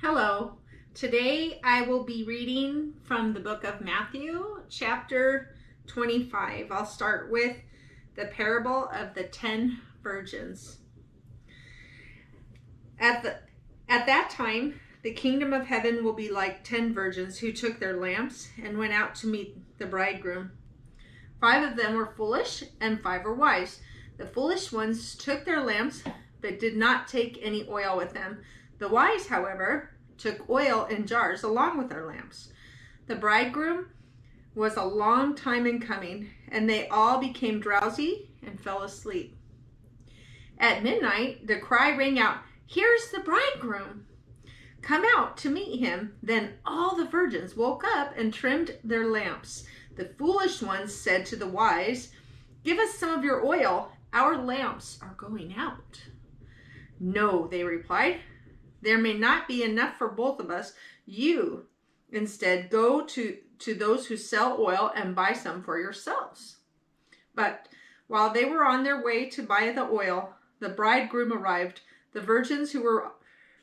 Hello. Today I will be reading from the book of Matthew, chapter 25. I'll start with the parable of the 10 virgins. At that time, the kingdom of heaven will be like 10 virgins who took their lamps and went out to meet the bridegroom. 5 of them were foolish and 5 were wise. The foolish ones took their lamps but did not take any oil with them. The wise, however, took oil in jars along with their lamps. The bridegroom was a long time in coming, and they all became drowsy and fell asleep. At midnight, the cry rang out, "Here's the bridegroom! Come out to meet him." Then all the virgins woke up and trimmed their lamps. The foolish ones said to the wise, "Give us some of your oil. Our lamps are going out." "No," they replied. "There may not be enough for both of us. You instead go to those who sell oil and buy some for yourselves." But while they were on their way to buy the oil, the bridegroom arrived. The virgins who were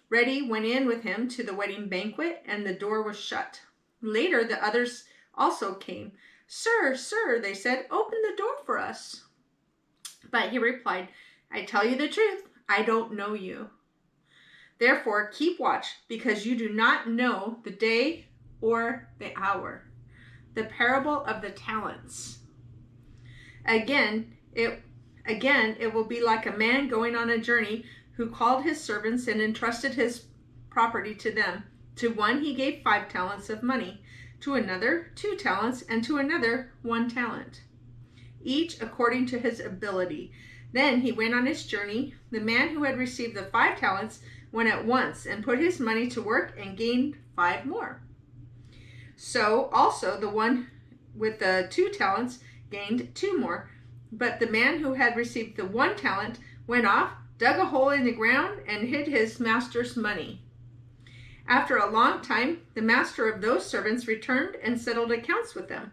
ready went in with him to the wedding banquet, and the door was shut. Later, the others also came. "Sir, sir," they said, "open the door for us." But he replied, "I tell you the truth, I don't know you. Therefore, keep watch, because you do not know the day or the hour." The parable of the talents. Again, it will be like a man going on a journey who called his servants and entrusted his property to them. To one he gave 5 talents of money, to another 2 talents, and to another 1 talent, each according to his ability. Then he went on his journey. The man who had received the 5 talents went at once and put his money to work and gained 5 more. So also the one with the 2 talents gained 2 more. But the man who had received the 1 talent went off, dug a hole in the ground, and hid his master's money. After a long time, the master of those servants returned and settled accounts with them.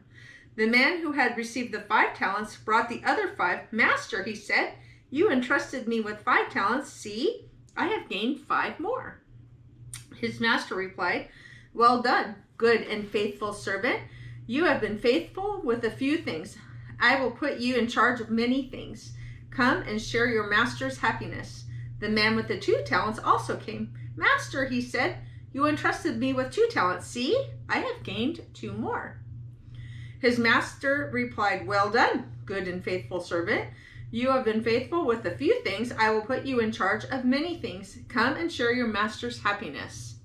The man who had received the 5 talents brought the other 5. "Master," he said, "you entrusted me with 5 talents. See, I have gained 5 more." His master replied, "Well done, good and faithful servant. You have been faithful with a few things. I will put you in charge of many things. Come and share your master's happiness." The man with the 2 talents also came. "Master," he said, "you entrusted me with 2 talents. See, I have gained 2 more." His master replied, "Well done, good and faithful servant. You have been faithful with a few things. I will put you in charge of many things. Come and share your master's happiness."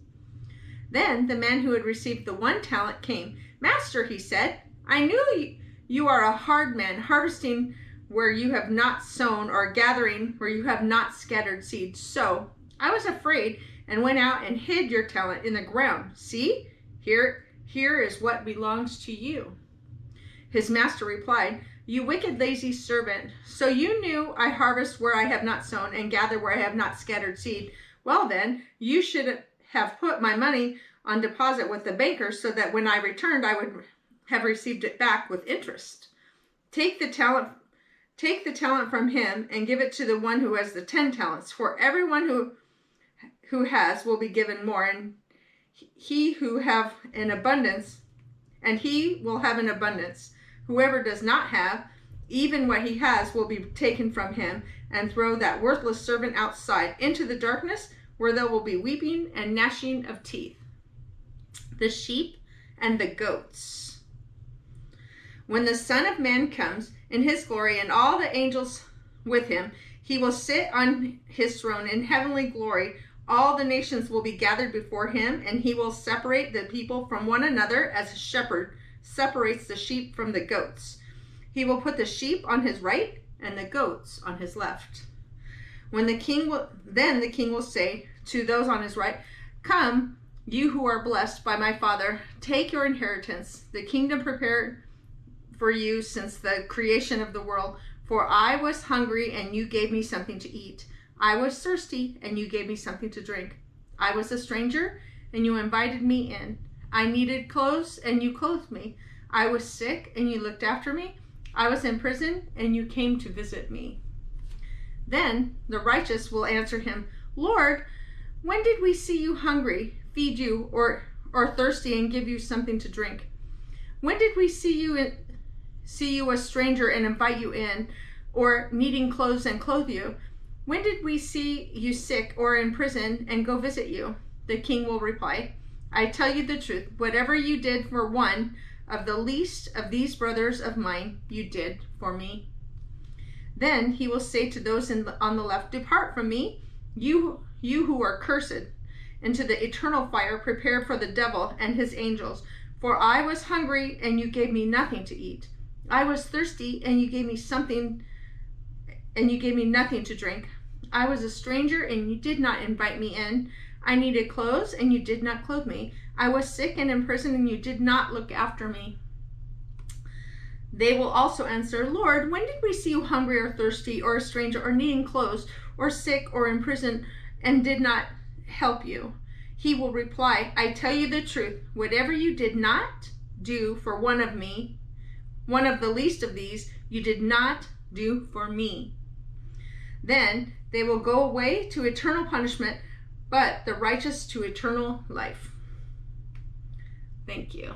Then the man who had received the 1 talent came. "Master," he said, "I knew you are a hard man, harvesting where you have not sown, or gathering where you have not scattered seed. So I was afraid and went out and hid your talent in the ground. See, here is what belongs to you." His master replied, "You wicked, lazy servant. So you knew I harvest where I have not sown and gather where I have not scattered seed. Well then, you should have put my money on deposit with the banker, so that when I returned, I would have received it back with interest. Take the talent from him and give it to the one who has the 10 talents. For everyone who has will be given more, and he who have an abundance, and he will have an abundance. Whoever does not have, even what he has will be taken from him. And throw that worthless servant outside into the darkness, where there will be weeping and gnashing of teeth." The sheep and the goats. When the Son of Man comes in his glory and all the angels with him, he will sit on his throne in heavenly glory. All the nations will be gathered before him, and he will separate the people from one another as a shepherd separates the sheep from the goats. He will put the sheep on his right and the goats on his left. Then the king will say to those on his right, "Come, you who are blessed by my Father, take your inheritance, the kingdom prepared for you since the creation of the world. For I was hungry, and you gave me something to eat. I was thirsty, and you gave me something to drink. I was a stranger, and you invited me in. I needed clothes, and you clothed me. I was sick, and you looked after me. I was in prison, and you came to visit me." Then the righteous will answer him, "Lord, when did we see you hungry, feed you, or thirsty and give you something to drink? When did we see you a stranger and invite you in, or needing clothes and clothe you? When did we see you sick or in prison and go visit you?" The king will reply, "I tell you the truth, whatever you did for one of the least of these brothers of mine, you did for me." Then he will say to those on the left, "Depart from me, you who are cursed, into the eternal fire prepared for the devil and his angels. For I was hungry, and you gave me nothing to eat. I was thirsty, and you gave me nothing to drink. I was a stranger, and you did not invite me in. I needed clothes, and you did not clothe me. I was sick and in prison, and you did not look after me." They will also answer, "Lord, when did we see you hungry or thirsty or a stranger or needing clothes or sick or in prison and did not help you?" He will reply, "I tell you the truth, whatever you did not do for one of the least of these, you did not do for me." Then they will go away to eternal punishment, but the righteous to eternal life. Thank you.